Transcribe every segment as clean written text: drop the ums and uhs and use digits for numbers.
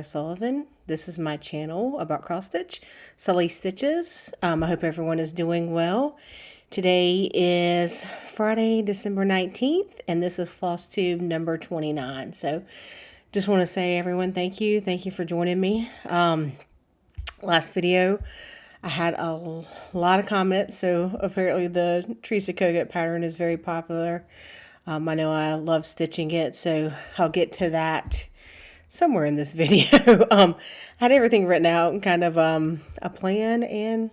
Sarah Sullivan. This is my channel about cross stitch, Sully Stitches. I hope everyone is doing well. Today is Friday, December 19th, and this is Floss Tube number 29. So just want to say, everyone, thank you. Thank you for joining me. Last video, I had a lot of comments, so apparently the Theresa Kogut pattern is very popular. I know I love stitching it, so I'll get to that somewhere in this video. I had everything written out and kind of a plan, and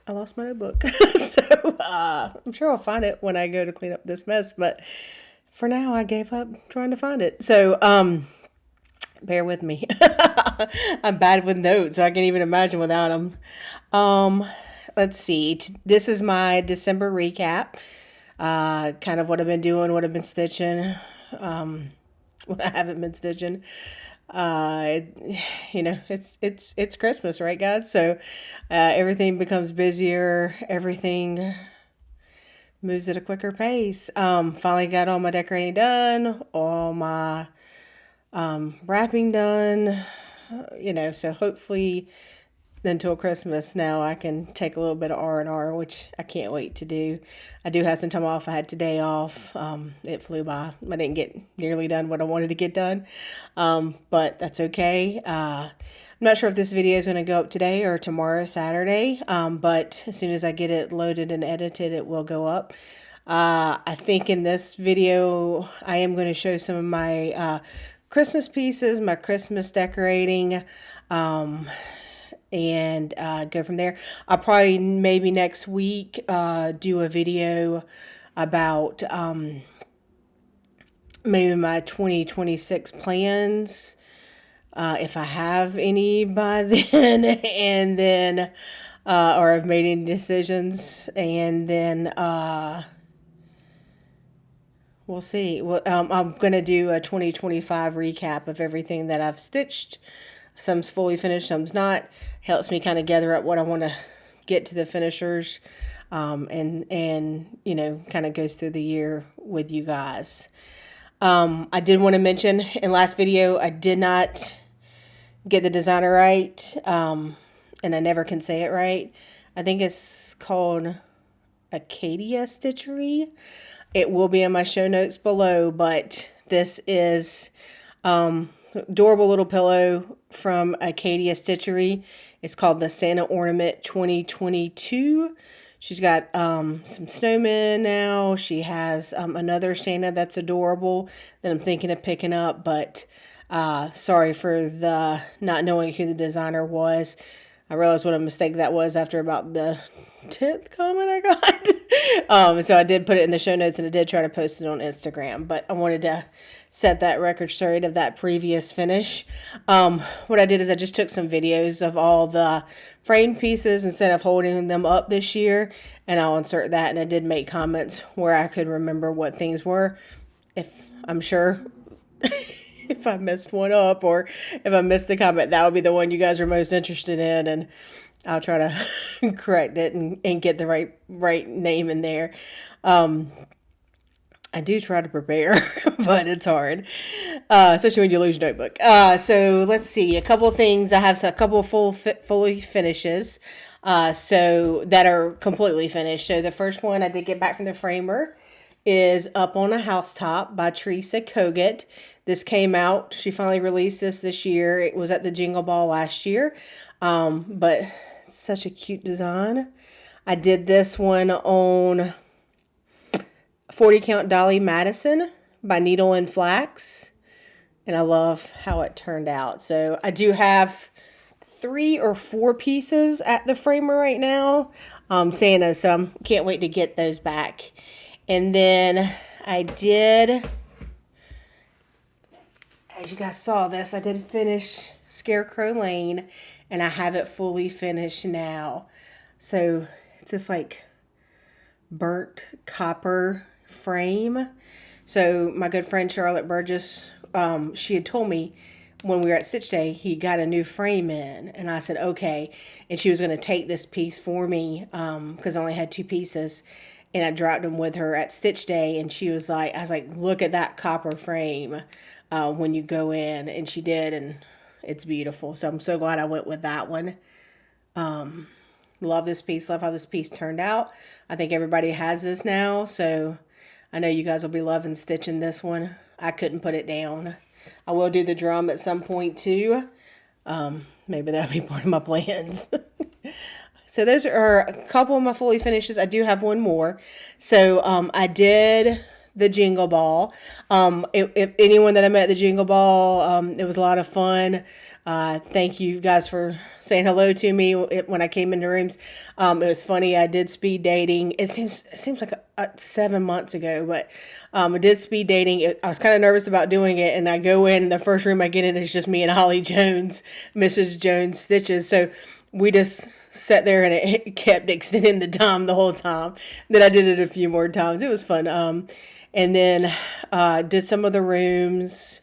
I lost my notebook. So I'm sure I'll find it when I go to clean up this mess, but for now I gave up trying to find it. So bear with me. I'm bad with notes. I can't even imagine without them. Let's see. This is my December recap. Kind of what I've been doing, what I've been stitching, what I haven't been stitching. You know, it's Christmas, right, guys? So everything becomes busier. Everything moves at a quicker pace. Finally got all my decorating done, all my wrapping done. You know, so hopefully until Christmas now I can take a little bit of R&R, which I can't wait to do. I do have some time off. I had today off. It flew by. I didn't get nearly done what I wanted to get done, but that's okay. I'm not sure if this video is going to go up today or tomorrow, Saturday, but as soon as I get it loaded and edited, it will go up. I think in this video I am going to show some of my Christmas pieces, my Christmas decorating, and go from there. I'll probably maybe next week do a video about maybe my 2026 plans, if I have any by then, and then or I've made any decisions, and then we'll see. Well, I'm gonna do a 2025 recap of everything that I've stitched. Some's fully finished, some's not. Helps me kind of gather up what I want to get to the finishers, and you know, kind of goes through the year with you guys. I did want to mention in last video I did not get the designer right, and I never can say it right. I think it's called Acadia Stitchery. It will be in my show notes below, but this is adorable little pillow from Acadia Stitchery. It's called the Santa Ornament 2022. She's got some snowmen now. She has another Santa that's adorable that I'm thinking of picking up, but sorry for the not knowing who the designer was. I realized what a mistake that was after about the 10th comment I got. So I did put it in the show notes, and I did try to post it on Instagram, but I wanted to set that record straight of that previous finish. What I did is I just took some videos of all the framed pieces instead of holding them up this year, and I'll insert that, and I did make comments where I could remember what things were. If I'm sure if I messed one up, or if I missed the comment, that would be the one you guys are most interested in, and I'll try to correct it and get the right name in there. I do try to prepare, but it's hard, especially when you lose your notebook. So let's see, a couple of things. I have a couple of fully finishes, so that are completely finished. So the first one I did get back from the framer is Up on a Housetop by Theresa Kogut. This came out, she finally released this year. It was at the Jingle Ball last year, but it's such a cute design. I did this one on 40 Count Dolly Madison by Needle and Flax, and I love how it turned out. So I do have 3 or 4 pieces at the framer right now, Santa, so I can't wait to get those back. And then I did, as you guys saw this, I did finish Scarecrow Lane, and I have it fully finished now. So it's just like burnt copper frame. So my good friend Charlotte Burgess, she had told me when we were at Stitch Day, he got a new frame in, and I said, okay. And she was going to take this piece for me, because I only had 2 pieces. And I dropped them with her at Stitch Day, and she was like, I was like, look at that copper frame. when you go in, and she did, and it's beautiful. So I'm so glad I went with that one. Love this piece. Love how this piece turned out. I think everybody has this now, so I know you guys will be loving stitching this one. I couldn't put it down. I will do the drum at some point too. Maybe that'll be part of my plans. So those are a couple of my fully finishes. I do have one more. So I did the Jingle Ball. If anyone that I met at the Jingle Ball, it was a lot of fun. Thank you guys for saying hello to me when I came into rooms. It was funny. I did speed dating. It seems like 7 months ago, but I did speed dating. I was kind of nervous about doing it, and I go in, the first room I get in is just me and Holly Jones, Mrs. Jones Stitches. So we just sat there, and it kept extending the time the whole time. Then I did it a few more times. It was fun. And then did some of the rooms.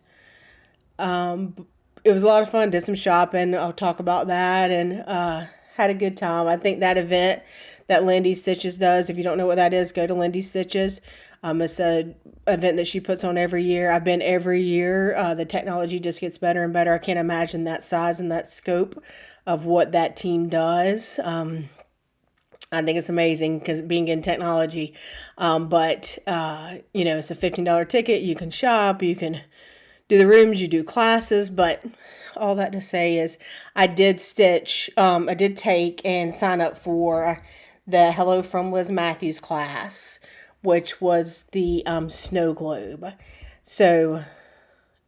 It was a lot of fun. Did some shopping. I'll talk about that, and had a good time. I think that event that Lindy Stitches does, if you don't know what that is, go to Lindy Stitches. It's a event that she puts on every year. I've been every year. The technology just gets better and better. I can't imagine that size and that scope of what that team does. I think it's amazing because being in technology. But it's a $15 ticket. You can shop. You can do the rooms. You do classes. But all that to say is I did stitch. I did take and sign up for the Hello from Liz Matthews class, which was the snow globe. So,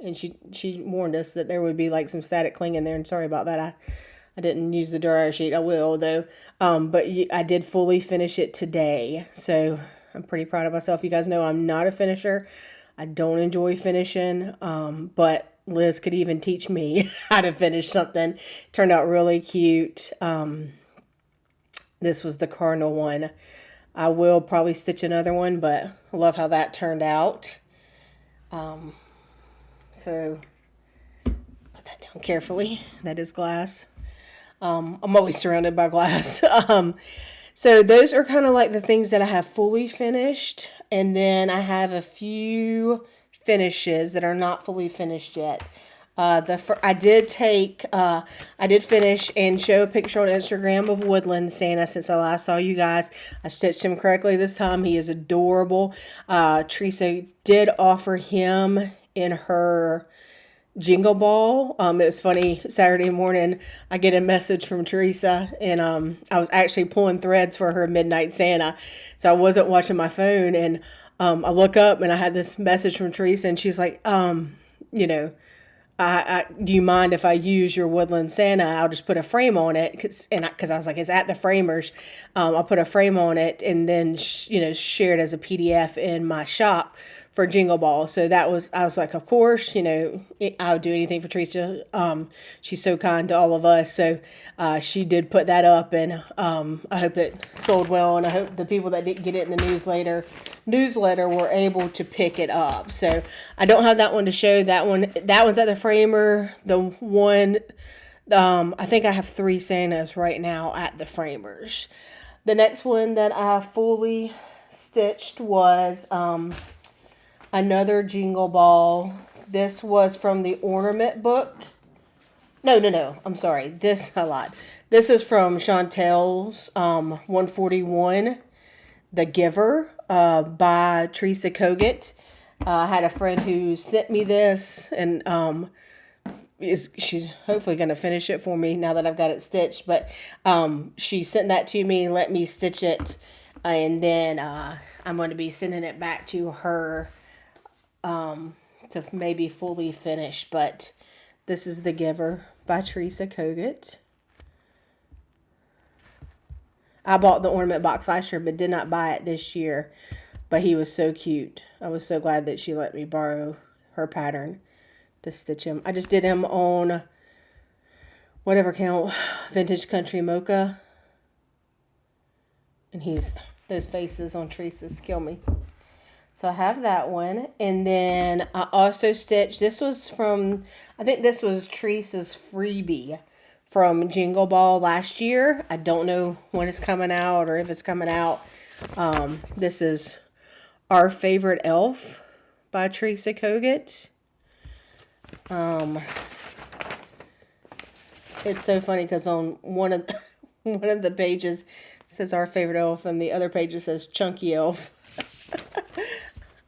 and she warned us that there would be like some static cling in there. And sorry about that. I didn't use the dryer sheet. I will though. But I did fully finish it today. So I'm pretty proud of myself. You guys know I'm not a finisher. I don't enjoy finishing. But Liz could even teach me how to finish something. Turned out really cute. This was the Cardinal one. I will probably stitch another one, but I love how that turned out. So put that down carefully. That is glass. I'm always surrounded by glass. So those are kind of like the things that I have fully finished. And then I have a few finishes that are not fully finished yet. I did finish and show a picture on Instagram of Woodland Santa since I last saw you guys. I stitched him correctly this time. He is adorable. Teresa did offer him in her Jingle Ball. It was funny. Saturday morning, I get a message from Teresa, and I was actually pulling threads for her Midnight Santa, so I wasn't watching my phone. And I look up, and I had this message from Teresa, and she's like, do you mind if I use your Woodland Santa? I'll just put a frame on it, because I was like, it's at the framers. I'll put a frame on it, and then share it as a PDF in my shop for Jingle Ball. So I was like, of course, I'll do anything for Teresa. She's so kind to all of us. So she did put that up, and I hope it sold well, and I hope the people that didn't get it in the newsletter were able to pick it up. So I don't have that one to show. That one's at the framer. The one, I think I have 3 Santas right now at the framers. The next one that I fully stitched was another Jingle Ball. This was from the Ornament book. No. I'm sorry. This is from Chantel's 141, The Giver, by Theresa Kogut. I had a friend who sent me this, and she's hopefully going to finish it for me now that I've got it stitched. But she sent that to me and let me stitch it, and then I'm going to be sending it back to her to maybe fully finish. But this is The Giver by Theresa Kogut. I bought the ornament box last year, but did not buy it this year. But he was so cute. I was so glad that she let me borrow her pattern to stitch him. I just did him on whatever count, Vintage Country Mocha. And those faces on Teresa's kill me. So I have that one. And then I also stitched, I think this was Teresa's freebie from Jingle Ball last year. I don't know when it's coming out or if it's coming out. This is Our Favorite Elf by Theresa Kogut. It's so funny because on one of the pages it says our favorite elf, and the other page it says chunky elf.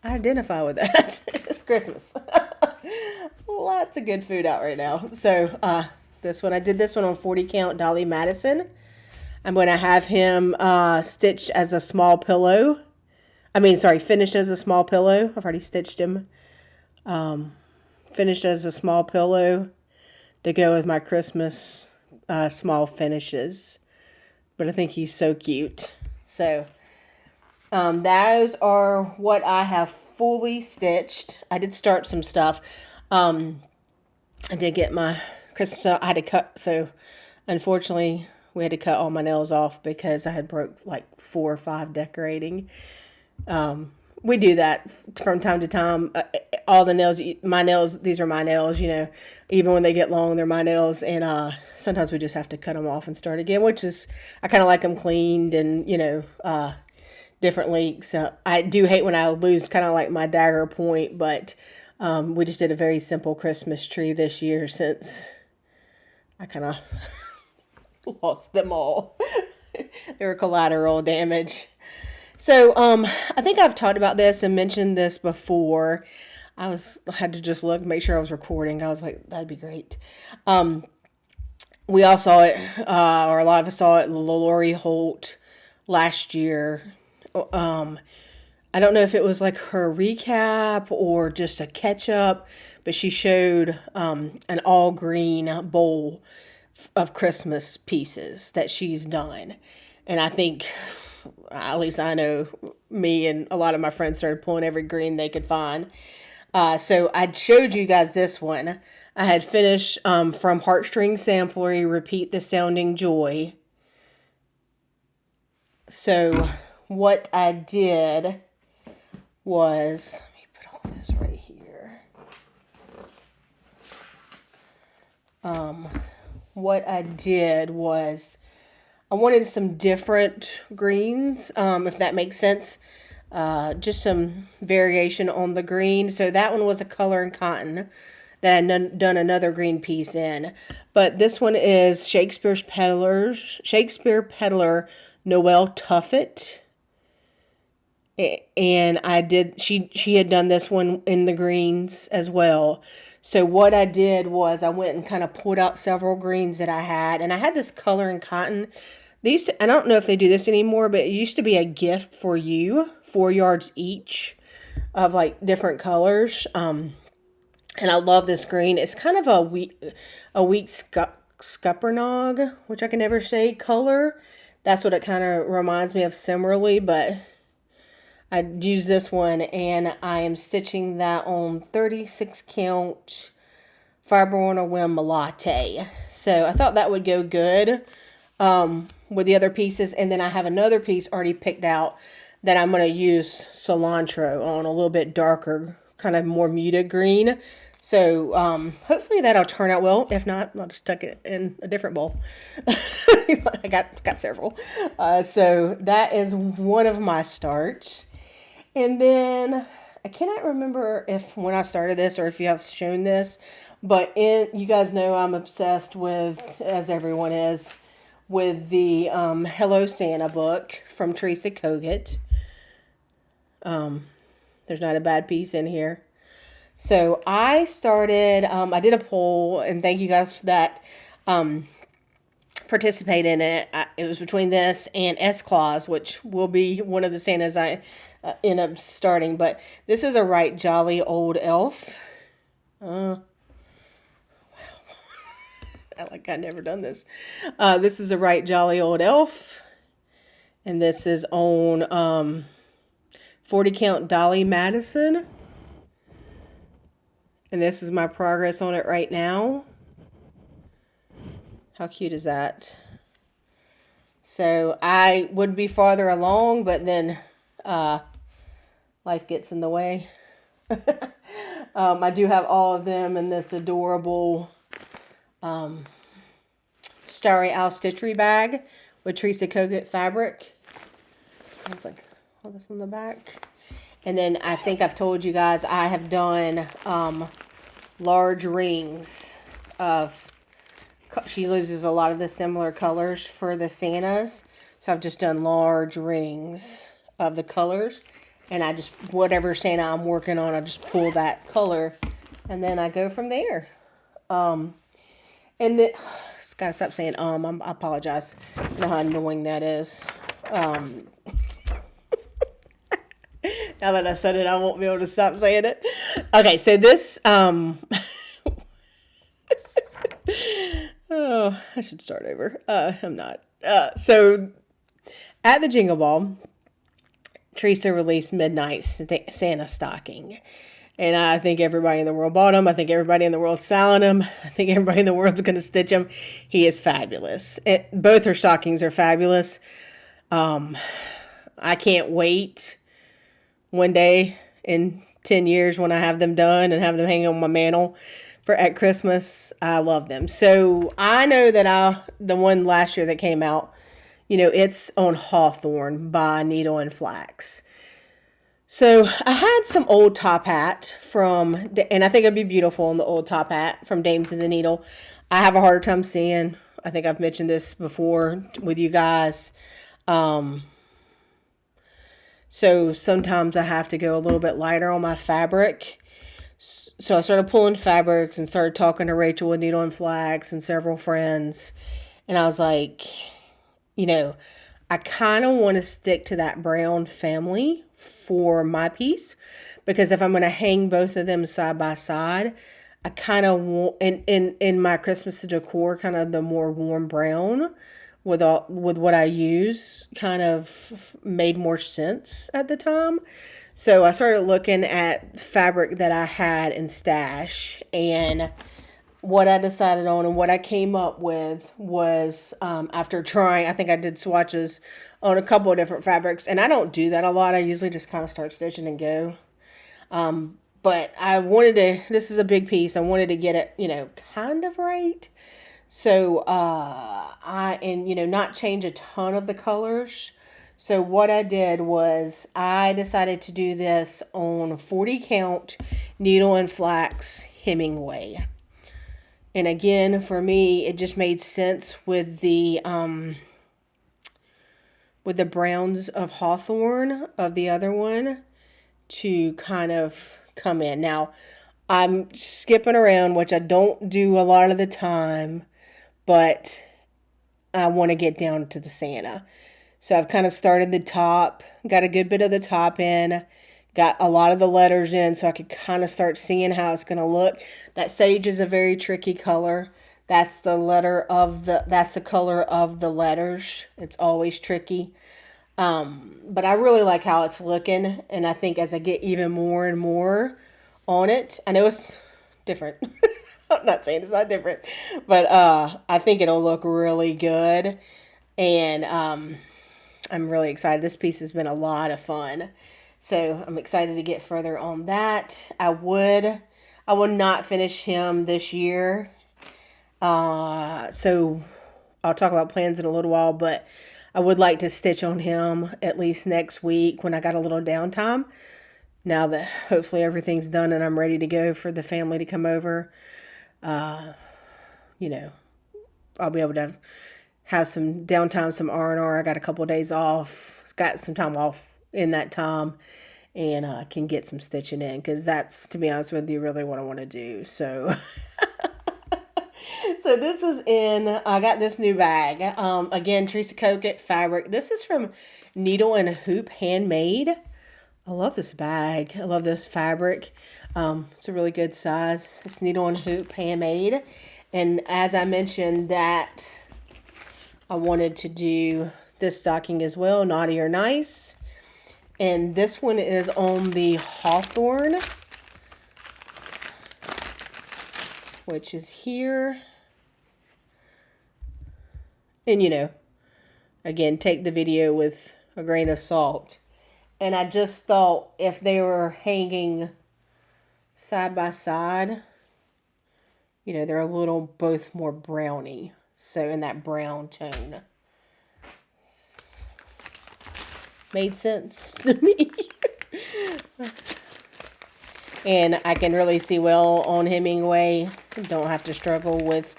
I identify with that. It's Christmas. Lots of good food out right now. So this one, I did this one on 40 count Dolly Madison. I'm going to have him stitched as a small pillow. Finished as a small pillow. I've already stitched him. Finished as a small pillow to go with my Christmas small finishes. But I think he's so cute. So those are what I have fully stitched. I did start some stuff. I did get my Christmas. I had to cut. So unfortunately, we had to cut all my nails off because I had broke like 4 or 5 decorating. We do that from time to time. All the nails, my nails, these are my nails, you know, even when they get long, they're my nails. And sometimes we just have to cut them off and start again, which is, I kind of like them cleaned and, you know, different lengths. I do hate when I lose kind of like my dagger point, but we just did a very simple Christmas tree this year since I kind of lost them all. They were collateral damage. So, I think I've talked about this and mentioned this before. I had to just look, make sure I was recording. I was like, that'd be great. We all saw it, or a lot of us saw it, Lori Holt last year. I don't know if it was like her recap or just a catch up, but she showed an all green bowl of Christmas pieces that she's done. And I think, at least I know, me and a lot of my friends started pulling every green they could find. So I showed you guys this one. I had finished from Heartstring Samplery, Repeat the Sounding Joy. So what I did was, let me put all this right here. What I did was, I wanted some different greens, if that makes sense. Just some variation on the green. So that one was a color and cotton that I'd done another green piece in. But this one is Shakespeare Peddler Noel Tuffet. And she had done this one in the greens as well. So what I did was I went and kind of pulled out several greens that I had. And I had this color and cotton. I don't know if they do this anymore, but it used to be a gift for you, 4 yards each of like different colors. And I love this green. It's kind of a wheat scuppernong, which I can never say color. That's what it kind of reminds me of similarly, but I used this one and I am stitching that on 36 count Fiber on a Whim Latte. So I thought that would go good with the other pieces. And then I have another piece already picked out that I'm going to use cilantro on, a little bit darker, kind of more muted green. So hopefully that'll turn out well. If not, I'll just tuck it in a different bowl. I got several. So that is one of my starts. And then I cannot remember if when I started this or if you have shown this, but you guys know I'm obsessed with, as everyone is, with the Hello Santa book from Theresa Kogut. There's not a bad piece in here. So I started, I did a poll, and thank you guys for that, participate in it. It was between this and S-Claus, which will be one of the Santas I end up starting. But this is a right jolly old elf. Wow. I've never done this. This is a right jolly old elf. And this is on 40 count Dolly Madison. And this is my progress on it right now. How cute is that? So I would be farther along, but then life gets in the way. I do have all of them in this adorable Starry Owl Stitchery bag with Theresa Kogut fabric. It's like all this on the back. And then I think I've told you guys I have done large rings of, she uses a lot of the similar colors for the Santas. So I've just done large rings of the colors. And I just, whatever Santa I'm working on, I just pull that color. And then I go from there. And then, gotta stop saying I apologize. You know how annoying that is. Now that I said it, I won't be able to stop saying it. Okay, so this, oh, I should start over. I'm not. So at the Jingle Ball, Teresa released Midnight Santa Stocking. And I think everybody in the world bought him. I think everybody in the world's selling him. I think everybody in the world's going to stitch him. He is fabulous. Both her stockings are fabulous. I can't wait one day in 10 years when I have them done and have them hanging on my mantle at Christmas. I love them. So I know that the one last year that came out, it's on Hawthorne by Needle and Flax. So I had some old top hat and I think it'd be beautiful on the old top hat from Dames of the Needle. I have a harder time seeing. I think I've mentioned this before with you guys. So sometimes I have to go a little bit lighter on my fabric. So I started pulling fabrics and started talking to Rachel with Needle and Flax and several friends. And I was like, I kind of want to stick to that brown family for my piece, because if I'm going to hang both of them side by side, I kind of want, in my Christmas decor, kind of the more warm brown with what I use kind of made more sense at the time. So I started looking at fabric that I had in stash, and what I decided on and what I came up with was, after trying, I think I did swatches on a couple of different fabrics, and I don't do that a lot. I usually just kind of start stitching and go. But I wanted to, this is a big piece. I wanted to get it, kind of right. So, not change a ton of the colors. So what I did was I decided to do this on 40 count Needle and Flax Hemingway. And again, for me, it just made sense with the browns of Hawthorne of the other one to kind of come in. Now, I'm skipping around, which I don't do a lot of the time, but I want to get down to the Santa. So I've kind of started the top, got a good bit of the top in, got a lot of the letters in so I could kind of start seeing how it's going to look. That sage is a very tricky color. That's the color of the letters. It's always tricky. But I really like how it's looking, and I think as I get even more and more on it, I know it's different. I'm not saying it's not different, but I think it'll look really good, and I'm really excited. This piece has been a lot of fun, so I'm excited to get further on that. I would not finish him this year, so I'll talk about plans in a little while, but I would like to stitch on him at least next week when I got a little downtime. Now that hopefully everything's done and I'm ready to go for the family to come over, I'll be able to have some downtime, some R&R. I got a couple of days off. Got some time off in that time, and can get some stitching in, because that's, to be honest with you, really what I want to do. So, so this is I got this new bag. Again, Theresa Kogut fabric. This is from Needle and Hoop Handmade. I love this bag. I love this fabric. It's a really good size. It's Needle and Hoop Handmade. And as I mentioned that I wanted to do this stocking as well, Naughty or Nice. And this one is on the Hawthorne, which is here. And, again, take the video with a grain of salt. And I just thought if they were hanging side by side, they're a little both more browny. So in that brown tone. Made sense to me. And I can really see well on Hemingway. Don't have to struggle with,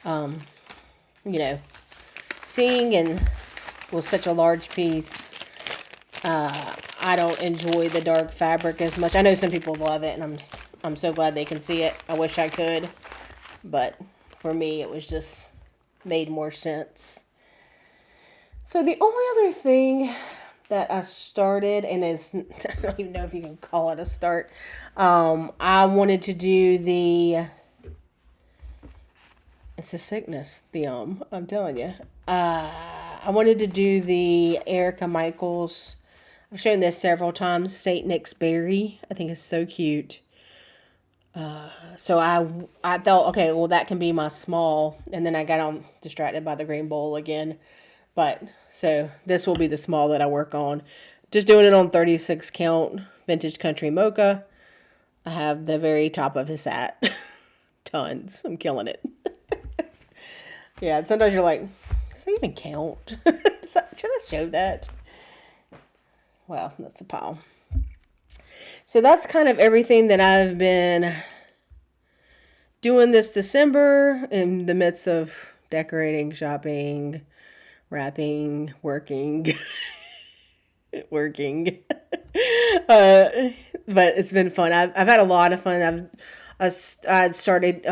you know, seeing, and with such a large piece, I don't enjoy the dark fabric as much. I know some people love it, and I'm so glad they can see it. I wish I could, but for me, it was just made more sense. So the only other thing that I started, and is I don't even know if you can call it a start. I wanted to do the. It's a sickness. I'm telling you. I wanted to do the Erica Michaels. I've shown this several times. Saint Nick's Berry. I think it's so cute. So I thought, okay, well that can be my small, and then I got distracted by the green bowl again. But so this will be the small that I work on. Just doing it on 36 count vintage country mocha. I have the very top of his hat. Tons. I'm killing it. Yeah, sometimes you're like, does that even count? Should I show that? Well, that's a pile. So that's kind of everything that I've been doing this December in the midst of decorating, shopping, wrapping, working, working. But it's been fun. I've had a lot of fun. I started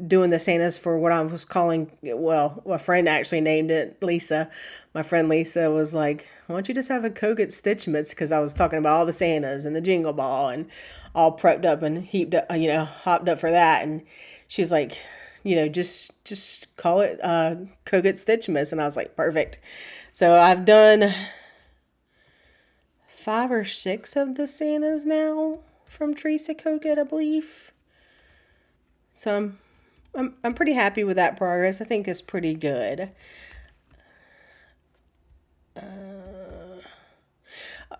doing the Santas for what I was calling, well, a friend actually named it Lisa. My friend Lisa was like, why don't you just have a Kogut Stitchmas? Because I was talking about all the Santas and the Jingle Ball and all prepped up and heaped up, hopped up for that. And she's like, just call it Kogut Stitchmas. And I was like, perfect. So I've done 5 or 6 of the Santas now from Theresa Kogut, I believe. So I'm pretty happy with that progress. I think it's pretty good.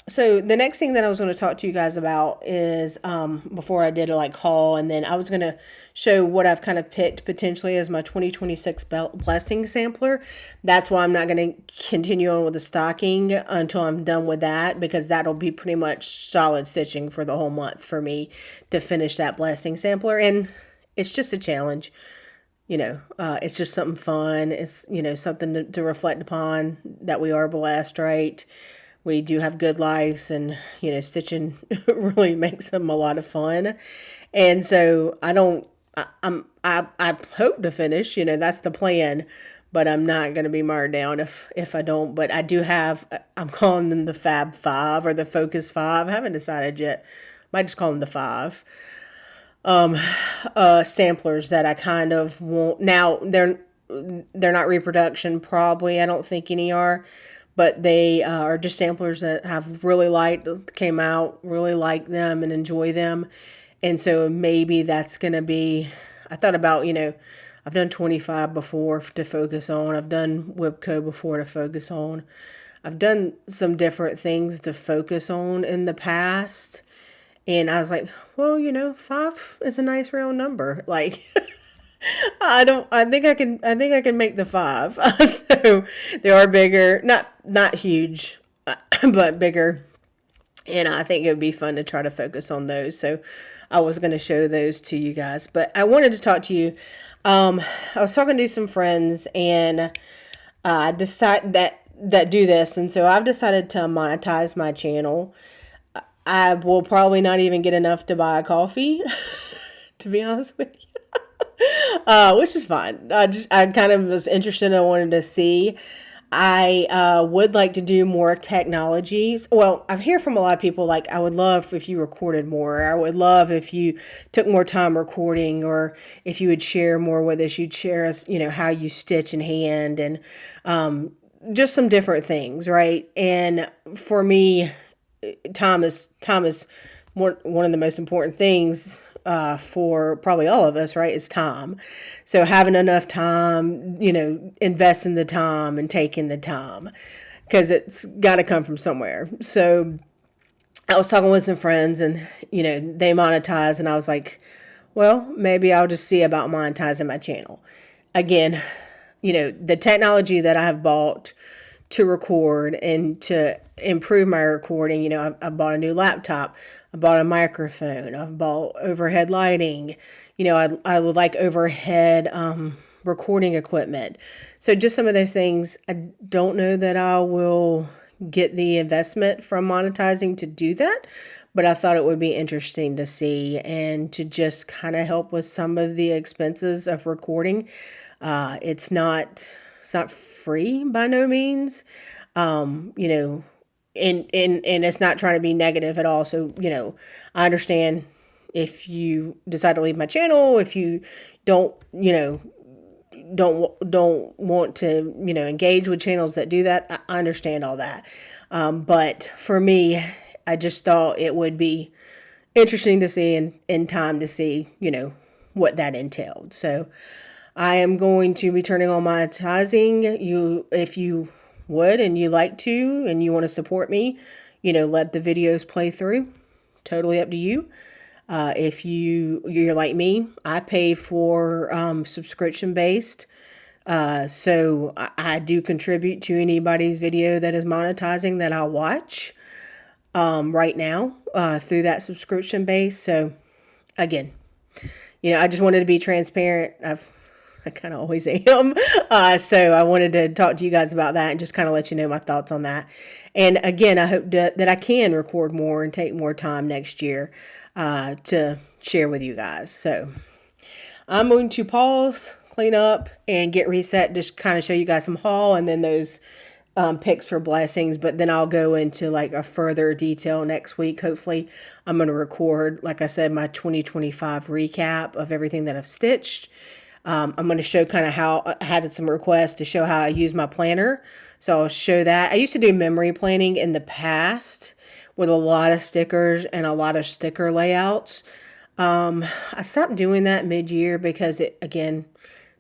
So the next thing that I was going to talk to you guys about is before I did a haul, and then I was going to show what I've kind of picked potentially as my 2026 blessing sampler. That's why I'm not going to continue on with the stocking until I'm done with that, because that'll be pretty much solid stitching for the whole month for me to finish that blessing sampler. And it's just a challenge. It's just something fun. It's, something to reflect upon that we are blessed, right? We do have good lives, and, stitching really makes them a lot of fun. And so I hope to finish, that's the plan, but I'm not going to be marred down if I don't. But I do have, I'm calling them the Fab 5 or the Focus 5. I haven't decided yet. Might just call them the 5. Samplers that I kind of want. Now they're not reproduction, probably. I don't think any are, but they are just samplers that have came out, really like them and enjoy them. And so maybe that's going to be, I thought about, I've done 25 before to focus on. I've done Whipco before to focus on. I've done some different things to focus on in the past. And I was like, well, 5 is a nice round number. Like, I think I can make the 5. So they are bigger, not huge, but bigger. And I think it would be fun to try to focus on those. So I was going to show those to you guys, but I wanted to talk to you. I was talking to some friends, and I decided that do this. And so I've decided to monetize my channel. I will probably not even get enough to buy a coffee, to be honest with you, which is fine. I kind of was interested. I wanted to see. I would like to do more technologies. Well, I hear from a lot of people like, I would love if you recorded more. I would love if you took more time recording, or if you would share more with us. You'd share us, how you stitch in hand, and just some different things, right? And for me, time is one of the most important things for probably all of us, right? Is time. So having enough time, investing the time and taking the time, because it's got to come from somewhere. So I was talking with some friends, and they monetize, and I was like, well, maybe I'll just see about monetizing my channel. Again, the technology that I have bought to record and to improve my recording. You know, I bought a new laptop, I bought a microphone, I've bought overhead lighting. You know, I would like overhead recording equipment. So just some of those things. I don't know that I will get the investment from monetizing to do that, but I thought it would be interesting to see and to just kind of help with some of the expenses of recording. It's not free by no means. You know, and it's not trying to be negative at all. So, you know, I understand if you decide to leave my channel, if you don't, you know, don't want to, you know, engage with channels that do that. I understand all that. But for me, I just thought it would be interesting to see in time to see, you know, what that entailed. So I am going to be turning on monetizing. If you would and you like to and you want to support me, you know, let the videos play through. Totally up to you. If you're like me, I pay for subscription based. So I do contribute to anybody's video that is monetizing that I'll watch right now through that subscription base. So again, you know, I just wanted to be transparent. I kind of always am. So I wanted to talk to you guys about that and just kind of let you know my thoughts on that. And again, I hope that I can record more and take more time next year to share with you guys. So I'm going to pause, clean up, and get reset. Just kind of show you guys some haul and then those picks for blessings. But then I'll go into like a further detail next week. Hopefully, I'm going to record, like I said, my 2025 recap of everything that I've stitched. I'm going to show kind of how I had some requests to show how I use my planner. So I'll show that. I used to do memory planning in the past with a lot of stickers and a lot of sticker layouts. I stopped doing that mid-year because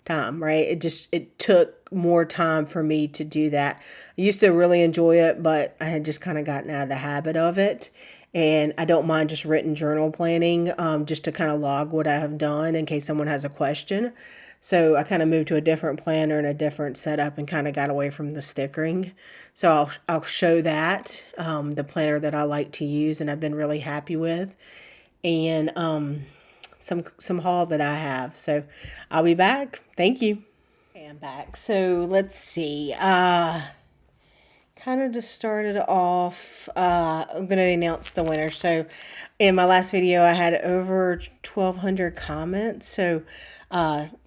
time, right? It took more time for me to do that. I used to really enjoy it, but I had just kind of gotten out of the habit of it. And I don't mind just written journal planning, just to kind of log what I have done in case someone has a question. So I kind of moved to a different planner and a different setup and kind of got away from the stickering. So I'll show that, the planner that I like to use and I've been really happy with. And some haul that I have. So I'll be back. Thank you. Okay, I'm back. So let's see. Kind of just started off, I'm going to announce the winner. So in my last video, I had over 1,200 comments. So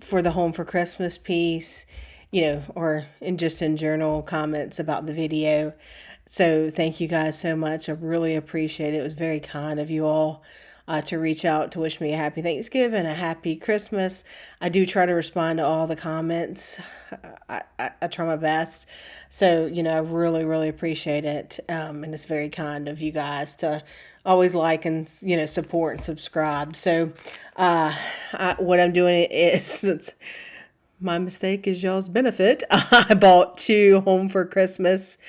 for the Home for Christmas piece, you know, or just in general comments about the video. So thank you guys so much. I really appreciate it. It was very kind of you all to reach out to wish me a happy Thanksgiving, a happy Christmas. I do try to respond to all the comments. I try my best. So, you know, I really, really appreciate it. And it's very kind of you guys to always like and, you know, support and subscribe. So what I'm doing is, my mistake is y'all's benefit. I bought 2 Home for Christmas.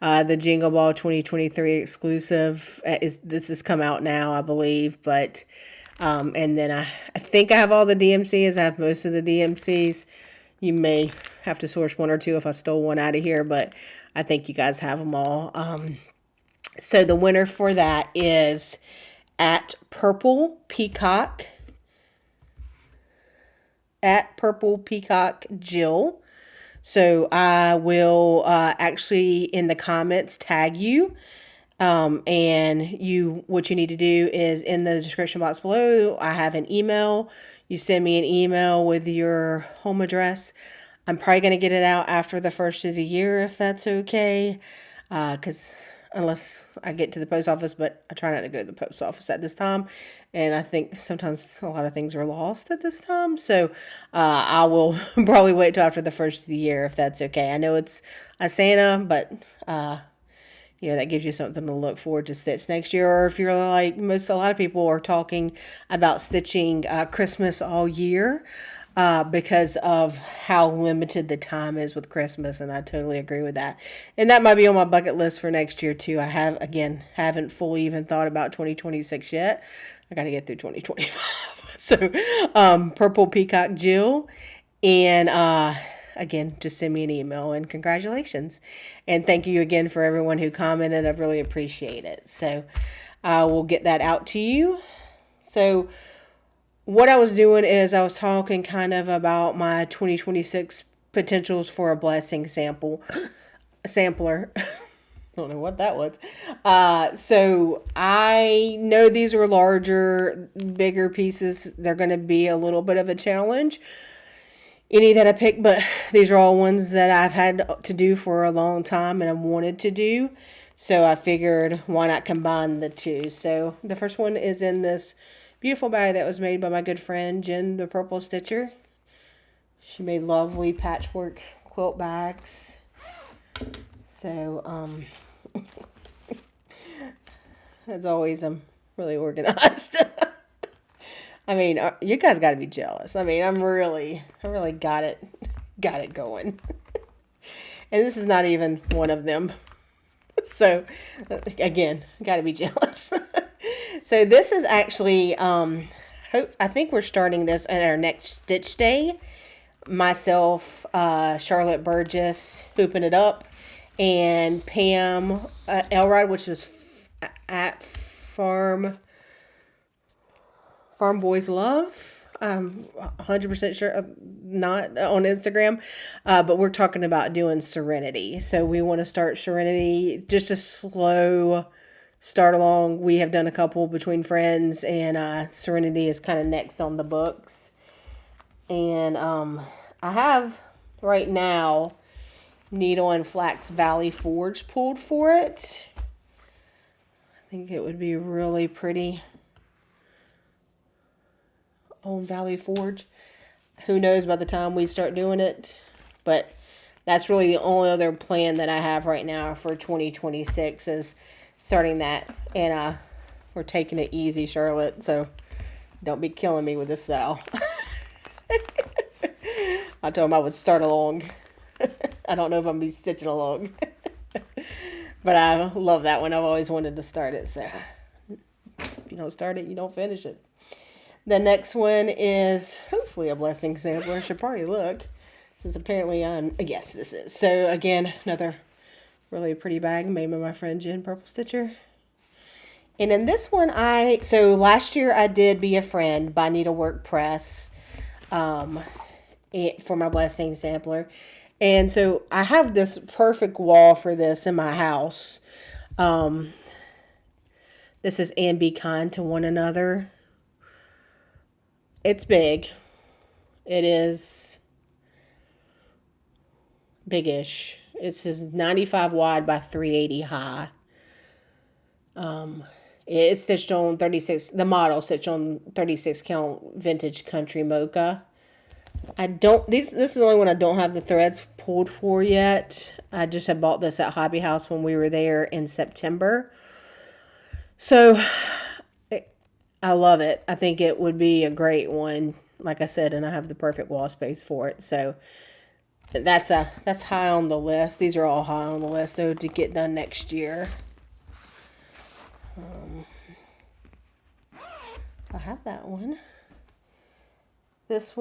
The Jingle Ball 2023 exclusive. This has come out now, I believe. But, and then I think I have all the DMCs. I have most of the DMCs. You may have to source 1 or 2 if I stole one out of here, but I think you guys have them all. So the winner for that is at Purple Peacock Jill. So I will actually in the comments tag you. And what you need to do is in the description box below, I have an email. You send me an email with your home address. I'm probably going to get it out after the first of the year if that's okay. Because unless I get to the post office, but I try not to go to the post office at this time. And I think sometimes a lot of things are lost at this time. So I will probably wait till after the first of the year if that's okay. I know it's a Santa, but you know, that gives you something to look forward to stitch next year. Or if you're like a lot of people are talking about stitching Christmas all year because of how limited the time is with Christmas. And I totally agree with that. And that might be on my bucket list for next year too. I haven't fully even thought about 2026 yet. I got to get through 2025. So Purple Peacock Jill. And again, just send me an email, and congratulations. And thank you again for everyone who commented. I really appreciate it. So I will get that out to you. So what I was doing is I was talking kind of about my 2026 potentials for a blessing sampler. I don't know what that was. So I know these are larger, bigger pieces. They're going to be a little bit of a challenge. Any that I pick, but these are all ones that I've had to do for a long time and I wanted to do. So I figured, why not combine the two? So the first one is in this beautiful bag that was made by my good friend Jen, the Purple Stitcher. She made lovely patchwork quilt bags. So, as always, I'm really organized. I mean, you guys got to be jealous. I mean, I really got it going. And this is not even one of them. So, again, got to be jealous. So this is actually, I think we're starting this on our next stitch day. Myself, Charlotte Burgess, hooping it up, and Pam Elrod, which is at Farm Boys Love. I'm 100% sure, not on Instagram, but we're talking about doing Serenity. So we want to start Serenity, just a slow start along. We have done a couple between friends, and Serenity is kind of next on the books. And I have right now Needle and Flax Valley Forge pulled for it. I think it would be really pretty on Valley Forge. Who knows by the time we start doing it, but that's really the only other plan that I have right now for 2026 is starting that. And we're taking it easy, Charlotte, so don't be killing me with this cell. I told him I would start along. I don't know if I'm going to be stitching along. But I love that one. I've always wanted to start it. So if you don't start it, you don't finish it. The next one is hopefully a blessing sampler. I should probably look. This is apparently yes, this is. So again, another really pretty bag made by my friend Jen Purple Stitcher. And in this one, so last year I did Be a Friend by Needlework Press for my blessing sampler. And so I have this perfect wall for this in my house. This is And Be Kind to One Another. It's big. It is big-ish. It says 95 wide by 380 high. It's stitched on 36, the model stitched on 36 count vintage country mocha. This is the only one I don't have the threads pulled for yet. I just had bought this at Hobby House when we were there in September. So I love it. I think it would be a great one, like I said, and I have the perfect wall space for it. So that's high on the list. These are all high on the list, so to get done next year. So I have that one. This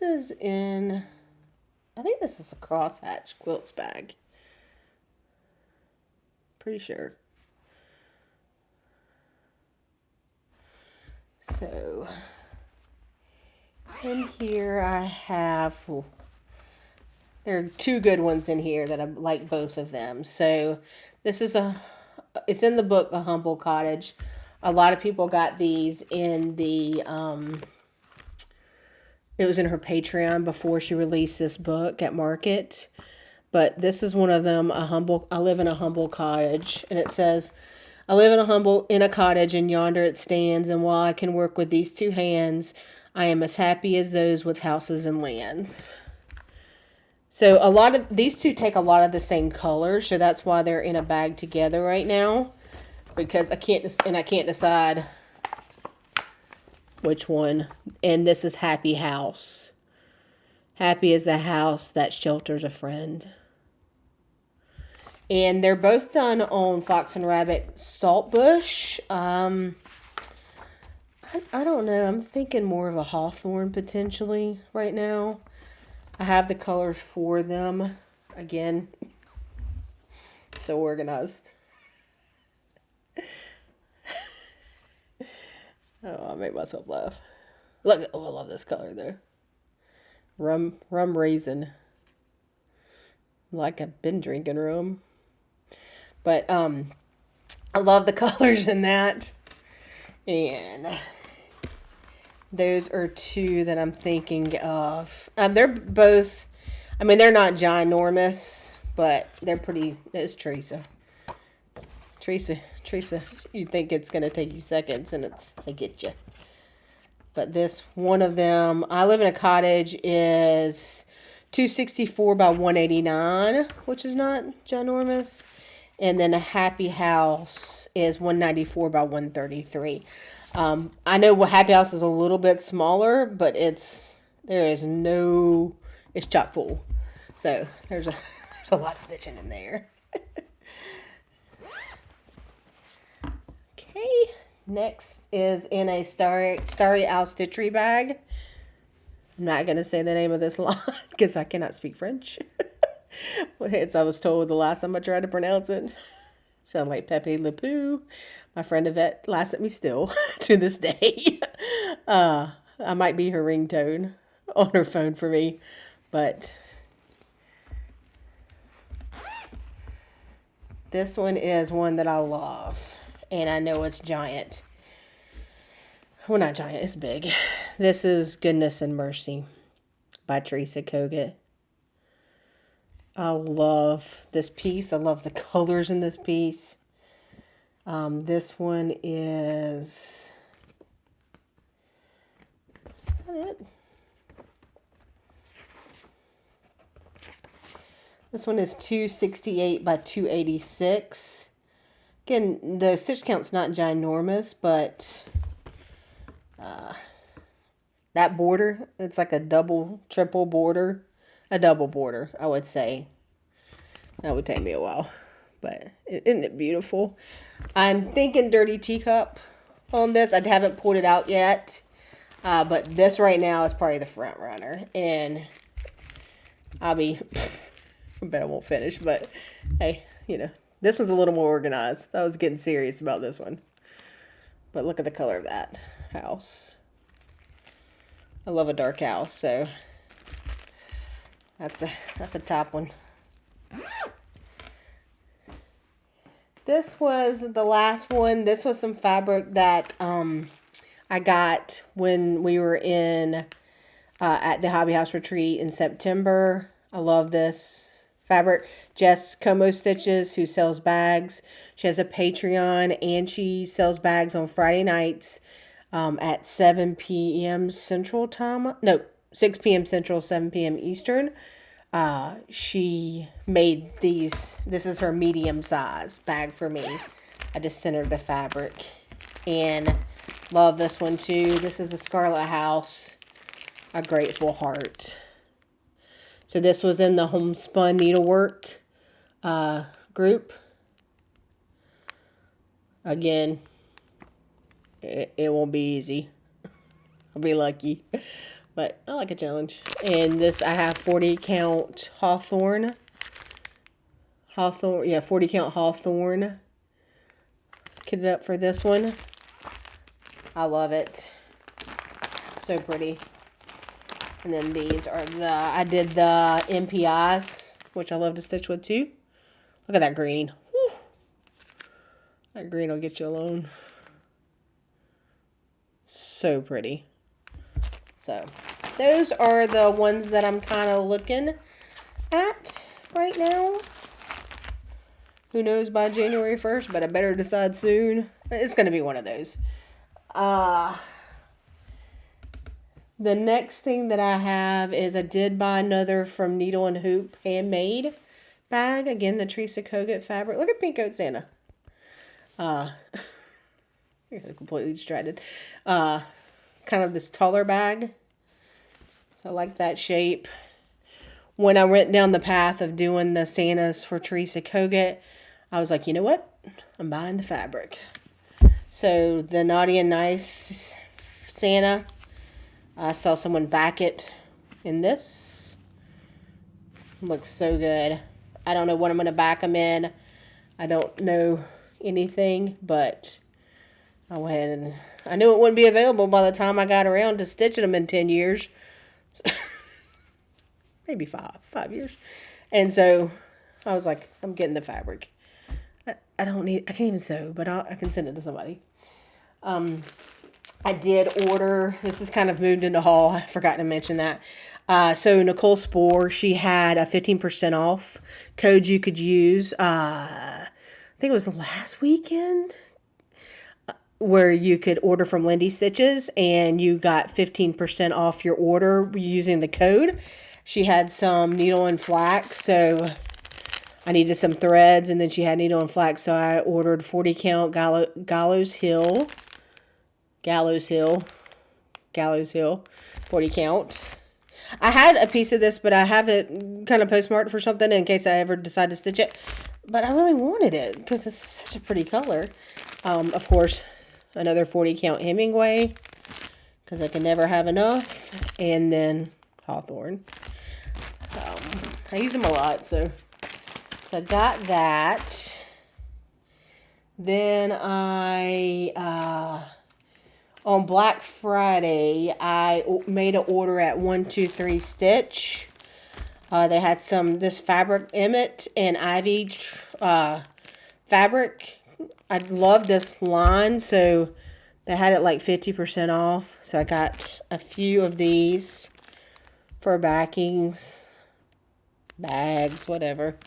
is in, I think this is a crosshatch quilts bag. Pretty sure. So, in here I have, there are two good ones in here that I like both of them. So, this is it's in the book, A Humble Cottage. A lot of people got these in it was in her Patreon before she released this book at market. But this is one of them, I live in a humble cottage. And it says, I live in a cottage, and yonder it stands, and while I can work with these two hands, I am as happy as those with houses and lands. So these two take a lot of the same colors, so that's why they're in a bag together right now, because I can't decide which one. And this is Happy House. Happy is a house that shelters a friend. And they're both done on Fox and Rabbit Saltbush. I I don't know. I'm thinking more of a hawthorn potentially right now. I have the colors for them. Again, so organized. Oh, I make myself laugh. Look, oh, I love this color though. Rum raisin. Like I've been drinking rum. But I love the colors in that. And those are two that I'm thinking of. They're both, I mean, they're not ginormous, but they're pretty. It's Teresa. Teresa, you think it's going to take you seconds, and they get you. But this, one of them, I live in a cottage, is 264 by 189, which is not ginormous. And then a happy house is 194 by 133. I know Happy House is a little bit smaller, but it's chock full. So there's a lot of stitching in there. Okay, next is in a Starry Owl Stitchery bag. I'm not going to say the name of this line because I cannot speak French. I was told the last time I tried to pronounce it. Sound like Pepe Le Pew. My friend Yvette laughs at me still to this day. I might be her ringtone on her phone for me. But this one is one that I love. And I know it's giant. Well, not giant. It's big. This is Goodness and Mercy by Theresa Kogut. I love this piece. I love the colors in this piece. This one is that it? This one is 268 by 286. Again, the stitch count's not ginormous, but that border, it's like a triple border. A double border, I would say. That would take me a while. But isn't it beautiful? I'm thinking Dirty Teacup on this. I haven't pulled it out yet. But this right now is probably the front runner. And I bet I won't finish. But hey, this one's a little more organized. I was getting serious about this one. But look at the color of that house. I love a dark house, so that's a top one. This was the last one. This was some fabric that I got when we were at the Hobby House retreat in September. I love this fabric. Jess Como Stitches, who sells bags. She has a Patreon, and she sells bags on Friday nights at 7 p.m. Central Time. No, 6 p.m. Central, 7 p.m. Eastern. She made these. This is her medium size bag for me. I just centered the fabric. And love this one too. This is a Scarlet House, a Grateful Heart. So this was in the Homespun Needlework group. Again, it won't be easy. I'll be lucky. But I like a challenge. And this, I have 40 count Hawthorne. Yeah, 40 count Hawthorne. Kitted up for this one. I love it. So pretty. And then these are I did the MPIs, which I love to stitch with too. Look at that green. Whew. That green will get you alone. So pretty. So those are the ones that I'm kind of looking at right now. Who knows by January 1st, but I better decide soon. It's going to be one of those. The next thing that I have is I did buy another from Needle and Hoop handmade bag. Again, the Theresa Kogut fabric. Look at Kogut Santa. Completely distracted. Kind of this taller bag. So I like that shape. When I went down the path of doing the Santas for Theresa Kogut, I was like, you know what? I'm buying the fabric. So the Naughty and Nice Santa. I saw someone back it in this. Looks so good. I don't know what I'm going to back them in. I don't know anything, but I went ahead and I knew it wouldn't be available by the time I got around to stitching them in 10 years. Maybe 5 years. And so I was like, I'm getting the fabric. I can't even sew, but I can send it to somebody. I did order, this is kind of moved into haul. I forgot to mention that. So Nicole Spohr, she had a 15% off code you could use. I think it was last weekend where you could order from Lindy Stitches and you got 15% off your order using the code. She had some needle and flax, so I needed some threads, and then she had needle and flax, so I ordered 40 count Gallows Hill, 40 count. I had a piece of this, but I have it kind of postmarked for something in case I ever decide to stitch it. But I really wanted it because it's such a pretty color. Of course, another 40 count Hemingway because I can never have enough. And then Hawthorne. I use them a lot, so I got that. Then on Black Friday, I made an order at 123 Stitch. They had this fabric, Emmett and Ivy fabric. I love this line, so they had it like 50% off. So I got a few of these for backings, bags, whatever.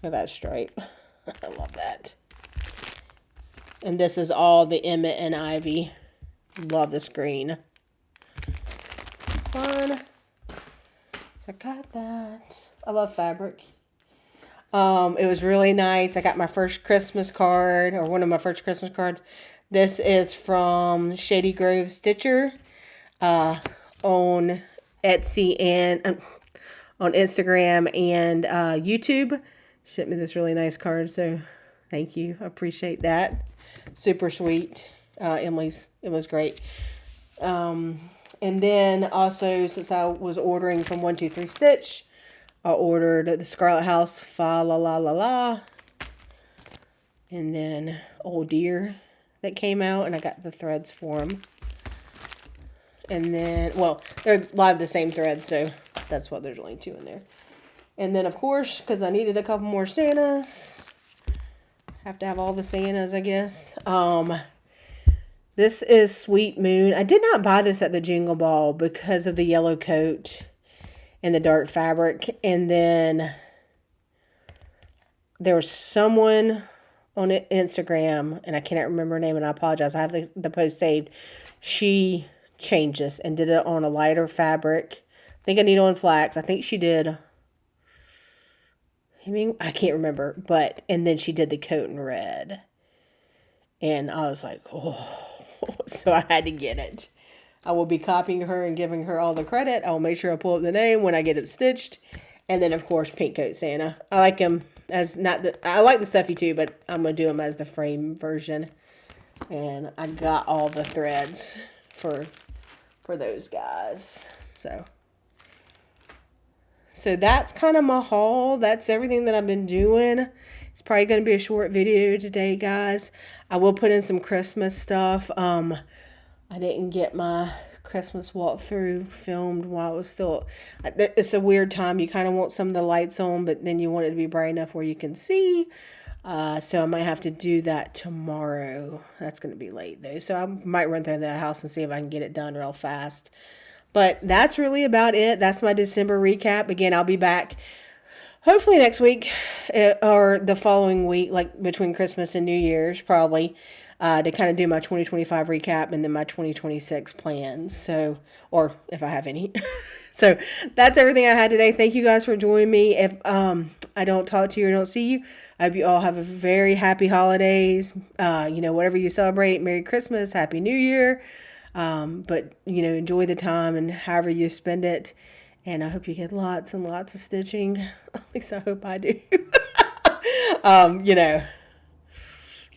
Look at that stripe. I love that. And this is all the Emmett and Ivy. Love this green. Fun. So I got that. I love fabric. It was really nice. I got my first Christmas card, or one of my first Christmas cards. This is from Shady Grove Stitcher on Etsy and on Instagram and YouTube. She sent me this really nice card, so thank you. I appreciate that. Super sweet. It was great. And then also, since I was ordering from 123 Stitch, I ordered the Scarlet House Fa La La La La. And then Old Dear that came out, and I got the threads for them. And then, well, they're a lot of the same threads, so that's why there's only 2 in there. And then, of course, because I needed a couple more Santas, have to have all the Santas, I guess. This is Sweet Moon. I did not buy this at the Jingle Ball because of the yellow coat and the dark fabric. And then there was someone on Instagram, and I cannot remember her name, and I apologize. I have the post saved. She changed this and did it on a lighter fabric. I think a needle and flax. I think she did, I can't remember, and then she did the coat in red. And I was like, oh. So I had to get it. I will be copying her and giving her all the credit. I will make sure I pull up the name when I get it stitched. And then, of course, Pink Coat Santa. I like him as I like the stuffy too, but I'm going to do him as the frame version. And I got all the threads for those guys. So that's kind of my haul. That's everything that I've been doing. It's probably going to be a short video today, guys. I will put in some Christmas stuff. I didn't get my Christmas walkthrough filmed while it was still... It's a weird time. You kind of want some of the lights on, but then you want it to be bright enough where you can see. So I might have to do that tomorrow. That's going to be late, though. So I might run through the house and see if I can get it done real fast. But that's really about it. That's my December recap. Again, I'll be back hopefully next week or the following week, like between Christmas and New Year's, probably, to kind of do my 2025 recap and then my 2026 plans. So, or if I have any. So that's everything I had today. Thank you guys for joining me. If I don't talk to you or don't see you, I hope you all have a very happy holidays. Whatever you celebrate, Merry Christmas, Happy New Year. But enjoy the time and however you spend it. And I hope you get lots and lots of stitching. At least I hope I do.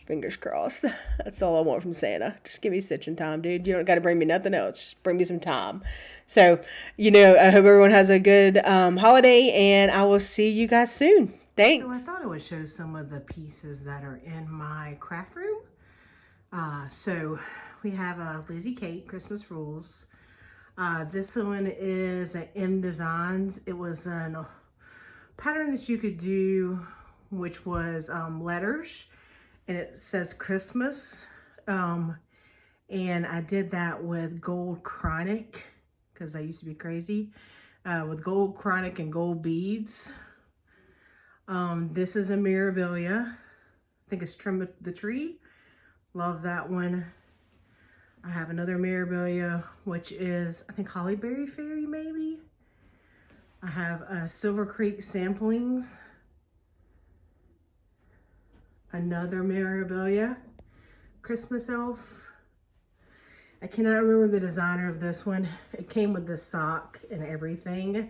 Fingers crossed. That's all I want from Santa. Just give me stitching time, dude. You don't got to bring me nothing else. Just bring me some time. So, you know, I hope everyone has a good holiday, and I will see you guys soon. Thanks. So I thought I would show some of the pieces that are in my craft room. So we have a Lizzie Kate Christmas Rules. This one is an M Designs. It was a pattern that you could do, which was letters. And it says Christmas, and I did that with gold chronic, because I used to be crazy, with gold chronic and gold beads. This is a Mirabilia. I think it's Trim the Tree. Love that one. I have another Mirabilia, which is, I think, Hollyberry Fairy, maybe. I have Silver Creek Samplings. Another Mirabilia, Christmas Elf. I cannot remember the designer of this one. It came with the sock and everything.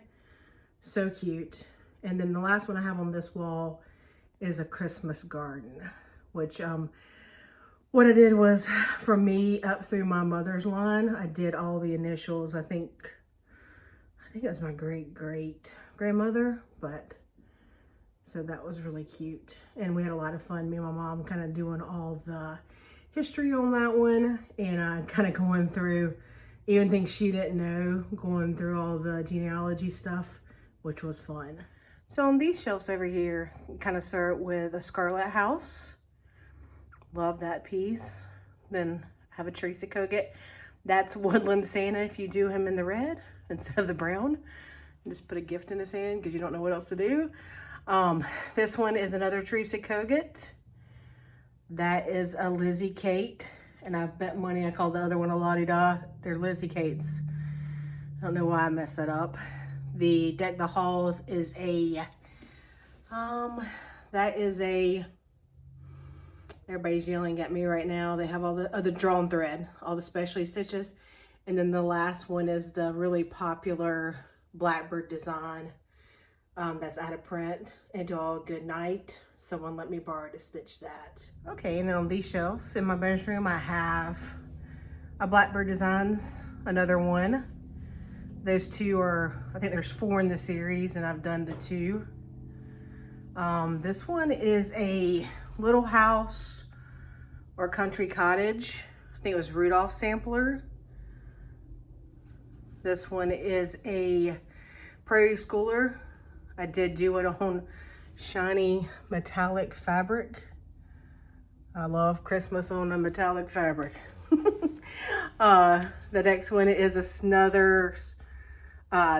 So cute. And then the last one I have on this wall is a Christmas Garden, which what I did was, from me up through my mother's line, I did all the initials. I think that's my great-great-grandmother, but so that was really cute. And we had a lot of fun, me and my mom, kind of doing all the history on that one, and kind of going through even things she didn't know, going through all the genealogy stuff, which was fun. So on these shelves over here, kind of start with a Scarlet House. Love that piece. Then I have a Theresa Kogut. That's Woodland Santa if you do him in the red instead of the brown. Just put a gift in his hand because you don't know what else to do. This one is another Theresa Kogut. That is a Lizzie Kate. And I bet money I called the other one a Lottie-Da. They're Lizzie Kates. I don't know why I messed that up. The Deck the Halls is a, that is a, everybody's yelling at me right now. They have all the drawn thread, all the specialty stitches. And then the last one is the really popular Blackbird design. That's out of print. And all good night. Someone let me borrow to stitch that. Okay, and then on these shelves in my bonus room, I have a Blackbird Designs, another one. Those two are, I think there's 4 in the series, and I've done the 2. This one is a little house or country cottage. I think it was Rudolph sampler. This one is a Prairie Schooler. I did do it on shiny metallic fabric. I love Christmas on a metallic fabric. The next one is a Snuthers.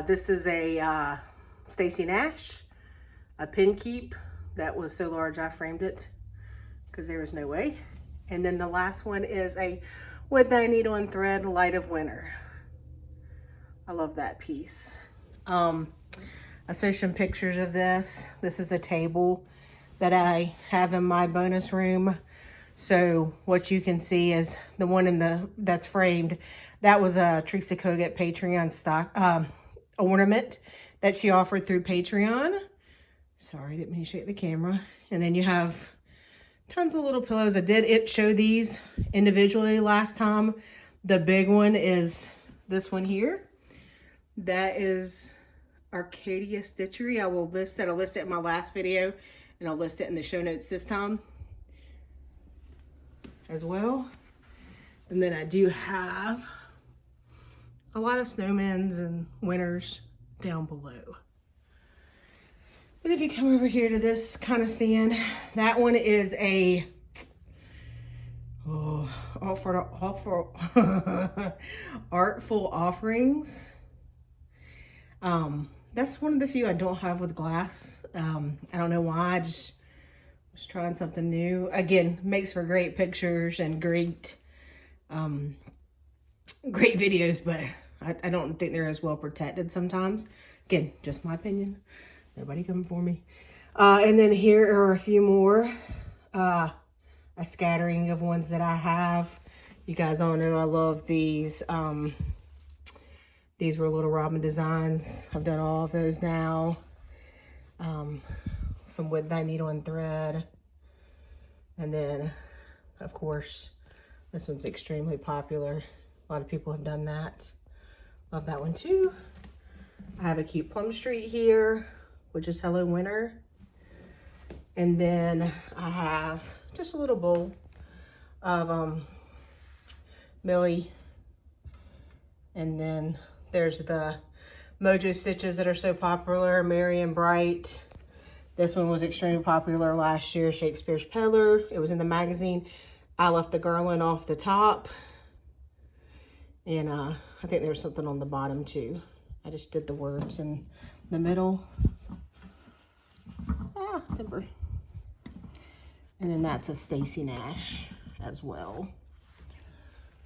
This is a Stacy Nash, a pin keep. That was so large I framed it because there was no way. And then the last one is a Wood Thy Needle and Thread Light of Winter. I love that piece. I showed some pictures of this. This is a table that I have in my bonus room. So what you can see is the one in that's framed. That was a Theresa Kogut Patreon stock ornament that she offered through Patreon. Sorry, didn't mean to shake the camera. And then you have tons of little pillows. I did show these individually last time. The big one is this one here. That is Acadia Stitchery. I will list that. I'll list it in my last video, and I'll list it in the show notes this time as well. And then I do have a lot of snowmans and winters down below. And if you come over here to this kind of stand, that one is a Artful Offerings. That's one of the few I don't have with glass. I don't know why. I just was trying something new. Again, makes for great pictures and great videos, but I don't think they're as well protected sometimes. Again, just my opinion. Nobody coming for me. And then here are a few more. A scattering of ones that I have. You guys all know I love these. These were Little Robin designs. I've done all of those now. Some Wood Thy Needle and Thread. And then of course. This one's extremely popular. A lot of people have done that. Love that one too. I have a cute plum street here, which is Hello Winter. And then I have just a little bowl of Millie. And then there's the Mojo stitches that are so popular, Merry and Bright. This one was extremely popular last year, Shakespeare's Peddler. It was in the magazine. I left the garland off the top. And I think there's something on the bottom too. I just did the words in the middle. Ah, timber. And then that's a Stacy Nash as well.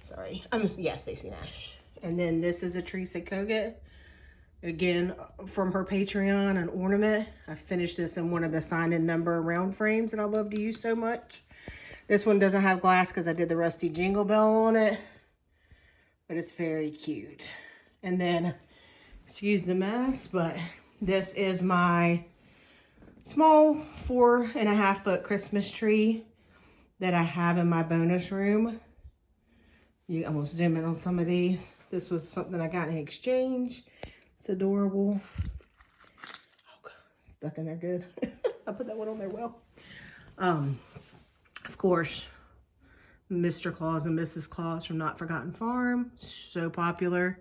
Sorry, yeah, Stacy Nash. And then this is a Theresa Kogut. Again, from her Patreon, an ornament. I finished this in one of the sign-in number round frames that I love to use so much. This one doesn't have glass because I did the rusty Jingle Bell on it. But it's very cute. And then, excuse the mess, but this is my small 4.5 foot Christmas tree that I have in my bonus room. You almost zoom in on some of these. This was something I got in exchange. It's adorable. Oh God, stuck in there good. I put that one on there well. Of course, Mr. Claus and Mrs. Claus from Not Forgotten Farm. So popular.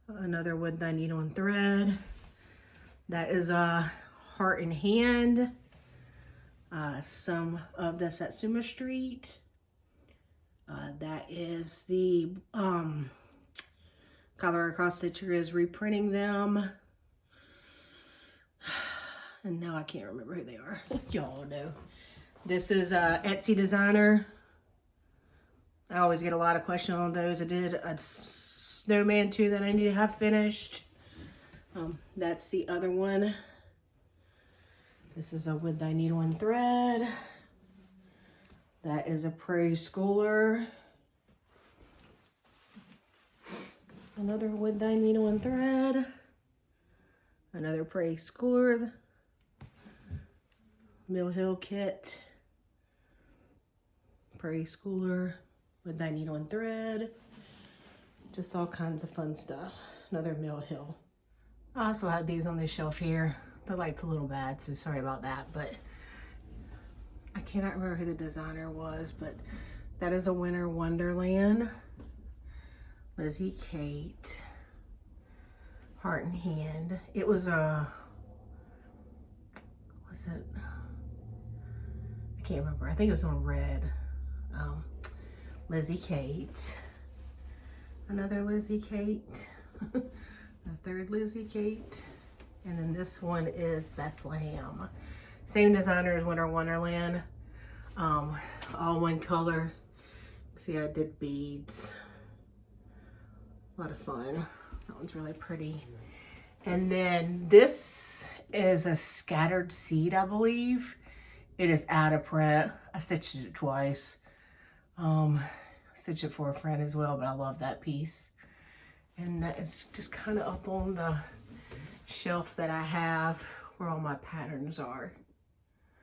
Another Wood Thy Needle and Thread. That is a Heart in Hand. Some of the Satsuma Street. That is the Colorado Cross Stitchery is reprinting them. And now I can't remember who they are. Y'all know. This is Etsy Designer. I always get a lot of questions on those. I did a snowman too that I need to have finished. That's the other one. This is a With Thy Needle and Thread. That is a Prairie Schooler. Another With Thy Needle and Thread. Another Prairie Schooler. Mill Hill Kit. Prairie Schooler. With Thy Needle and Thread. Just all kinds of fun stuff. Another Mill Hill. I also have these on this shelf here. The light's a little bad, so sorry about that, but I cannot remember who the designer was, but that is a Winter Wonderland. Lizzie Kate. Heart in Hand. It was a, was it? I can't remember. I think it was on red. Lizzie Kate. Another Lizzie Kate. A third Lizzie Kate. And then this one is Bethlehem. Same designer as Winter Wonderland. All one color. See, I did beads. A lot of fun. That one's really pretty. And then this is a Scattered Seed, I believe. It is out of print. I stitched it twice. I stitched it for a friend as well, but I love that piece. And that is just kind of up on the shelf that I have where all my patterns are.